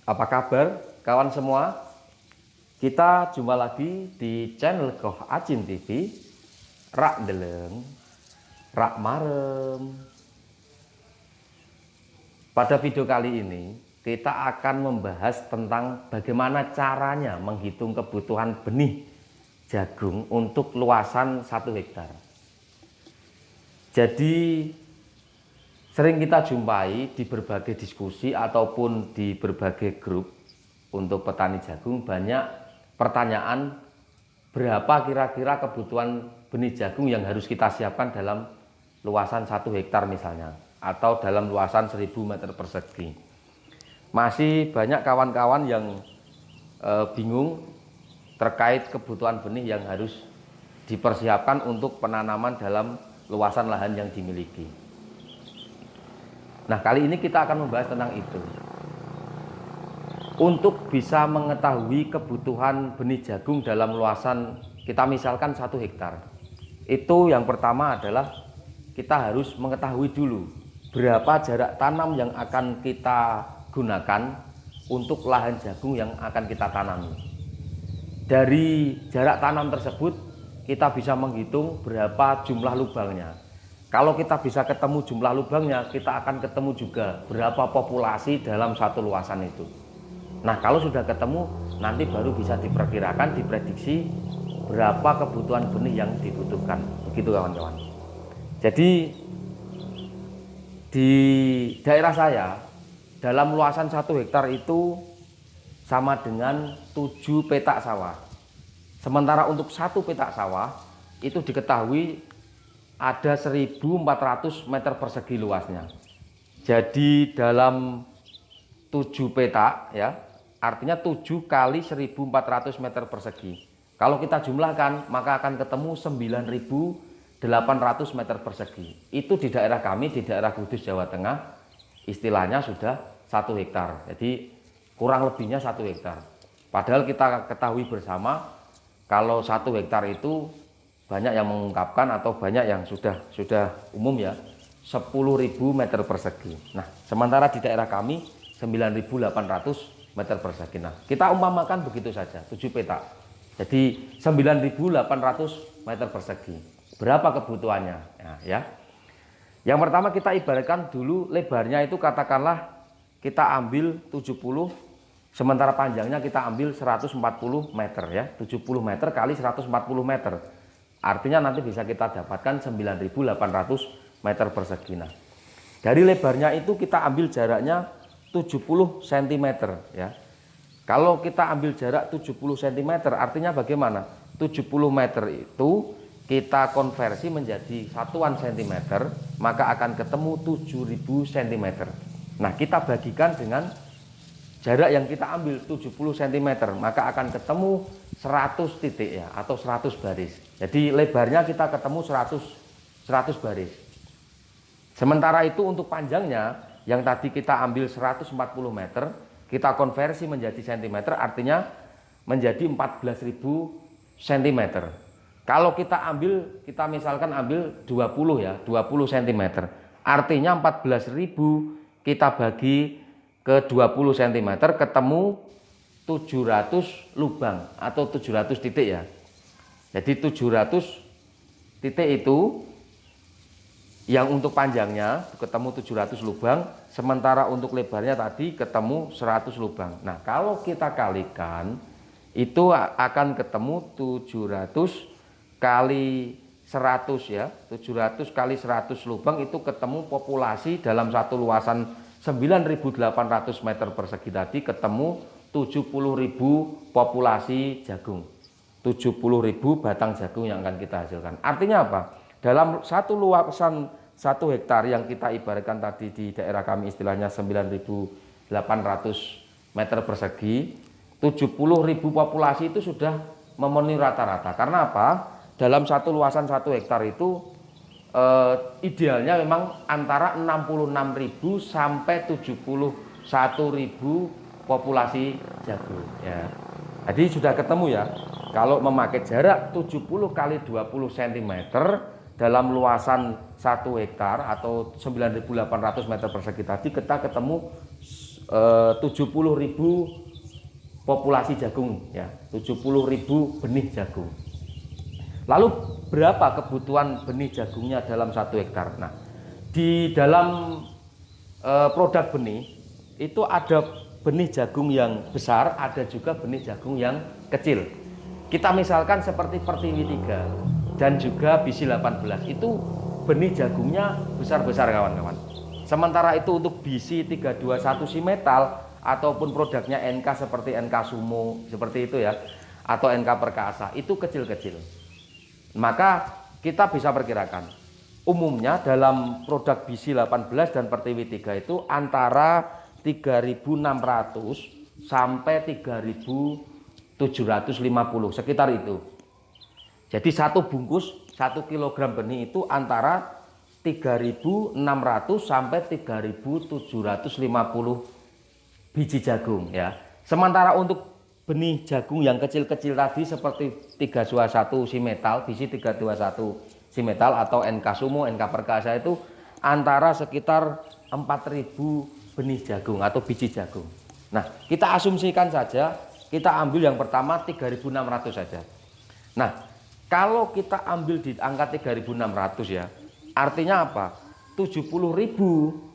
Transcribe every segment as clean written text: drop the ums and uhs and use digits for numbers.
Apa kabar kawan semua? Kita jumpa lagi di channel Koh Acin TV. Rak deleng, rak marem. Pada video kali ini kita akan membahas tentang bagaimana caranya menghitung kebutuhan benih jagung untuk luasan 1 hektar. Jadi sering kita jumpai di berbagai diskusi ataupun di berbagai grup untuk petani jagung, banyak pertanyaan berapa kira-kira kebutuhan benih jagung yang harus kita siapkan dalam luasan 1 hektar misalnya, atau dalam luasan 1000 meter persegi. Masih banyak kawan-kawan yang bingung terkait kebutuhan benih yang harus dipersiapkan untuk penanaman dalam luasan lahan yang dimiliki. Nah, kali ini kita akan membahas tentang itu. Untuk bisa mengetahui kebutuhan benih jagung dalam luasan, kita misalkan 1 hektar. Itu yang pertama adalah kita harus mengetahui dulu berapa jarak tanam yang akan kita gunakan untuk lahan jagung yang akan kita tanami. Dari jarak tanam tersebut kita bisa menghitung berapa jumlah lubangnya. Kalau kita bisa ketemu jumlah lubangnya, kita akan ketemu juga berapa populasi dalam satu luasan itu. Nah, kalau sudah ketemu, nanti baru bisa diperkirakan, diprediksi berapa kebutuhan benih yang dibutuhkan. Begitu kawan-kawan. Jadi di daerah saya, dalam luasan 1 hektar itu sama dengan 7 petak sawah. Sementara untuk 1 petak sawah itu diketahui ada 1400 meter persegi luasnya. Jadi dalam 7 petak ya, artinya 7 kali 1400 meter persegi. Kalau kita jumlahkan maka akan ketemu 9800 meter persegi. Itu di daerah kami, di daerah Kudus, Jawa Tengah, istilahnya sudah 1 hektar. Jadi kurang lebihnya 1 hektar. Padahal kita ketahui bersama kalau 1 hektar itu banyak yang mengungkapkan atau banyak yang sudah umum ya, 10.000 meter persegi. Nah, sementara di daerah kami 9.800 meter persegi. Nah, kita umpamakan begitu saja, 7 petak. Jadi 9.800 meter persegi. Berapa kebutuhannya? Nah, ya. Yang pertama kita ibaratkan dulu lebarnya itu katakanlah kita ambil 70, sementara panjangnya kita ambil 140 meter ya. 70 meter kali 140 meter. Artinya nanti bisa kita dapatkan 9.800 meter persegi. Nah, dari lebarnya itu kita ambil jaraknya 70 cm ya. Kalau kita ambil jarak 70 cm artinya bagaimana? 70 meter itu kita konversi menjadi satuan cm, maka akan ketemu 7.000 cm. Nah, kita bagikan dengan jarak yang kita ambil 70 cm, maka akan ketemu 100 titik ya, atau 100 baris. Jadi lebarnya kita ketemu 100 baris. Sementara itu untuk panjangnya yang tadi kita ambil 140 meter, kita konversi menjadi cm, artinya menjadi 14.000 cm. Kalau kita misalkan ambil 20 ya, 20 cm, artinya 14.000 kita bagi ke 20 cm ketemu 700 lubang atau 700 titik ya. Jadi 700 titik itu yang untuk panjangnya ketemu 700 lubang, sementara untuk lebarnya tadi ketemu 100 lubang. Nah, kalau kita kalikan itu akan ketemu 700 kali 100 ya. 700 kali 100 lubang itu ketemu populasi dalam satu luasan 9.800 meter persegi tadi ketemu 70.000 populasi jagung. 70.000 batang jagung yang akan kita hasilkan. Artinya apa? Dalam satu luasan 1 hektar yang kita ibaratkan tadi di daerah kami istilahnya 9.800 meter persegi, 70.000 populasi itu sudah memenuhi rata-rata. Karena apa? Dalam satu luasan 1 hektar itu idealnya memang antara 66.000 sampai 71.000 populasi jagung ya. Jadi sudah ketemu ya, kalau memakai jarak 70 kali 20 cm dalam luasan 1 hektar atau 9.800 meter persegi tadi, kita ketemu 70.000 populasi jagung ya, 70.000 benih jagung. Lalu berapa kebutuhan benih jagungnya dalam 1 hektar? Nah, di dalam produk benih itu ada benih jagung yang besar, ada juga benih jagung yang kecil. Kita misalkan seperti Pertiwi 3 dan juga Bisi 18, itu benih jagungnya besar-besar kawan-kawan. Sementara itu untuk Bisi 321 Simetal ataupun produknya NK seperti NK Sumo seperti itu ya, atau NK Perkasa itu kecil-kecil. Maka kita bisa perkirakan umumnya dalam produk Bisi 18 dan Pertiwi 3 itu antara 3.600 sampai 3.750 sekitar itu. Jadi satu bungkus 1 kilogram benih itu antara 3.600 sampai 3.750 biji jagung ya. Sementara untuk benih jagung yang kecil-kecil tadi seperti 321 Simetal, Bisi 321 Simetal atau NK Sumo, NK Perkasa itu antara sekitar 4.000 benih jagung atau biji jagung. Nah, kita asumsikan saja, kita ambil yang pertama 3.600 saja. Nah, kalau kita ambil di angka 3.600 ya, artinya apa? 70.000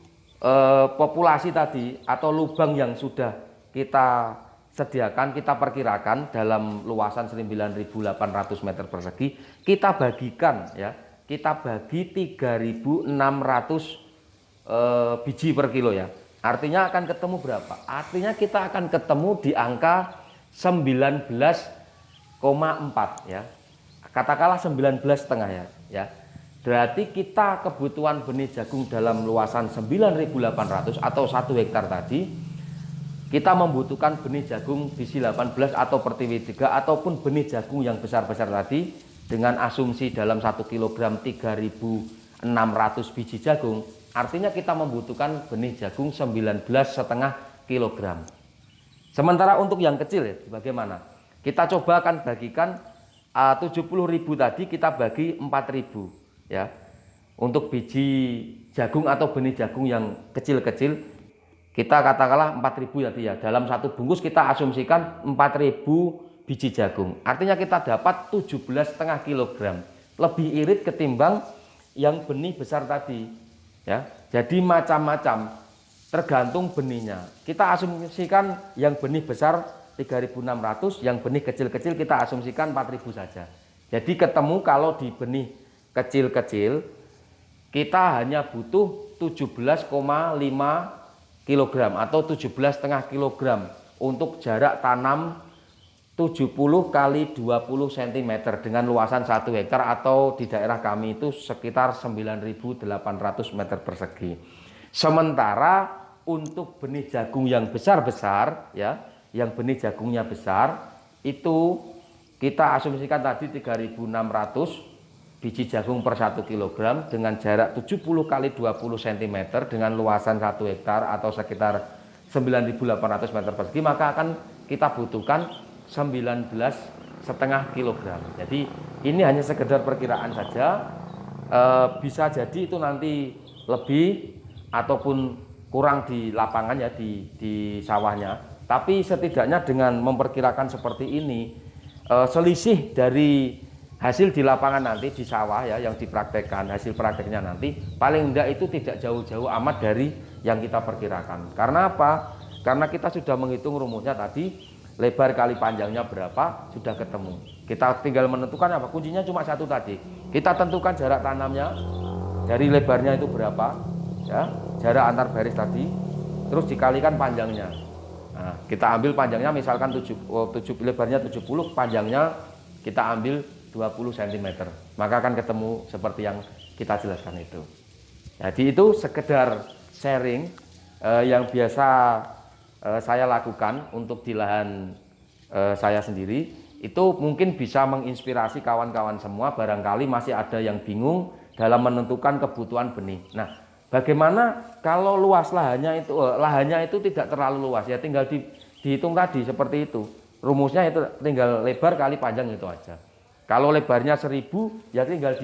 populasi tadi atau lubang yang sudah kita sediakan, kita perkirakan dalam luasan 9.800 meter persegi, kita bagikan ya, kita bagi 3.600 biji per kilo ya. Artinya akan ketemu berapa? Artinya kita akan ketemu di angka 19,4 ya. Katakanlah 19,5 ya. Berarti kita kebutuhan benih jagung dalam luasan 9.800 atau 1 hektar tadi, kita membutuhkan benih jagung Bisi 18 atau Pertiwi 3 ataupun benih jagung yang besar-besar tadi dengan asumsi dalam 1 kilogram 3.600 biji jagung. Artinya kita membutuhkan benih jagung 19,5 kilogram. Sementara untuk yang kecil ya, bagaimana? Kita coba akan bagikan 70.000 tadi kita bagi 4.000. Ya, untuk biji jagung atau benih jagung yang kecil-kecil kita katakanlah 4.000 ya, dalam satu bungkus kita asumsikan 4.000 biji jagung, artinya kita dapat 17,5 kilogram, lebih irit ketimbang yang benih besar tadi ya. Jadi macam-macam tergantung benihnya. Kita asumsikan yang benih besar 3.600, yang benih kecil-kecil kita asumsikan 4.000 saja. Jadi ketemu kalau di benih kecil-kecil kita hanya butuh 17,5 kilogram atau 17,5 kilogram untuk jarak tanam 70 kali 20 cm dengan luasan 1 hektar atau di daerah kami itu sekitar 9.800 meter persegi. Sementara untuk benih jagung yang besar-besar ya, yang benih jagungnya besar itu kita asumsikan tadi 3.600 biji jagung per 1 kg dengan jarak 70 kali 20 cm dengan luasan 1 hektar atau sekitar 9.800 meter persegi, maka akan kita butuhkan 19,5 kg. Jadi ini hanya sekedar perkiraan saja, bisa jadi itu nanti lebih ataupun kurang di lapangan ya, di sawahnya. Tapi setidaknya dengan memperkirakan seperti ini, selisih dari hasil di lapangan nanti di sawah ya yang dipraktekkan, hasil prakteknya nanti paling enggak itu tidak jauh-jauh amat dari yang kita perkirakan. Karena apa? Karena kita sudah menghitung rumusnya tadi, lebar kali panjangnya berapa sudah ketemu. Kita tinggal menentukan apa? Kuncinya cuma satu tadi. Kita tentukan jarak tanamnya dari lebarnya itu berapa ya, jarak antar baris tadi, terus dikalikan panjangnya. Nah, kita ambil panjangnya misalkan 7 lebarnya 70, panjangnya kita ambil 20 cm, maka akan ketemu seperti yang kita jelaskan itu. Jadi itu sekedar sharing yang biasa saya lakukan untuk di lahan saya sendiri. Itu mungkin bisa menginspirasi kawan-kawan semua, barangkali masih ada yang bingung dalam menentukan kebutuhan benih. Nah, bagaimana kalau luas lahannya itu tidak terlalu luas ya, tinggal dihitung tadi seperti itu. Rumusnya itu tinggal lebar kali panjang itu aja. Kalau lebarnya 1.000 ya tinggal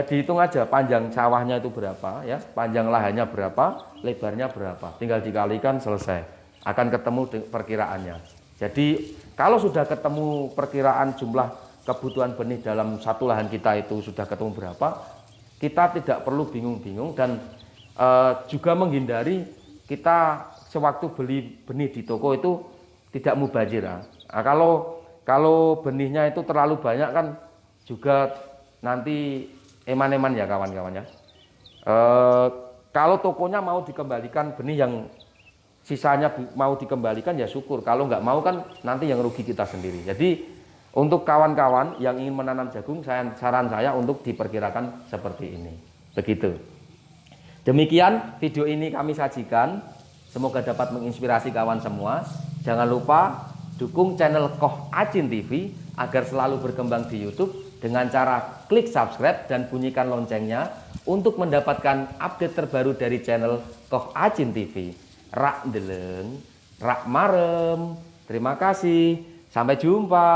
dihitung aja panjang sawahnya itu berapa ya, panjang lahannya berapa, lebarnya berapa, tinggal dikalikan selesai, akan ketemu perkiraannya. Jadi kalau sudah ketemu perkiraan jumlah kebutuhan benih dalam satu lahan kita itu sudah ketemu berapa, kita tidak perlu bingung-bingung dan juga menghindari kita sewaktu beli benih di toko itu tidak mubazir. Nah, kalau benihnya itu terlalu banyak kan juga nanti eman-eman ya kawan-kawan ya. Kalau tokonya mau dikembalikan benih yang sisanya mau dikembalikan ya syukur, kalau nggak mau kan nanti yang rugi kita sendiri. Jadi untuk kawan-kawan yang ingin menanam jagung, saran saya untuk diperkirakan seperti ini. Begitu. Demikian video ini kami sajikan. Semoga dapat menginspirasi kawan semua. Jangan lupa dukung channel Koh Acin TV agar selalu berkembang di YouTube dengan cara klik subscribe dan bunyikan loncengnya untuk mendapatkan update terbaru dari channel Koh Acin TV. Rak deleng, rak marem. Terima kasih. Sampai jumpa.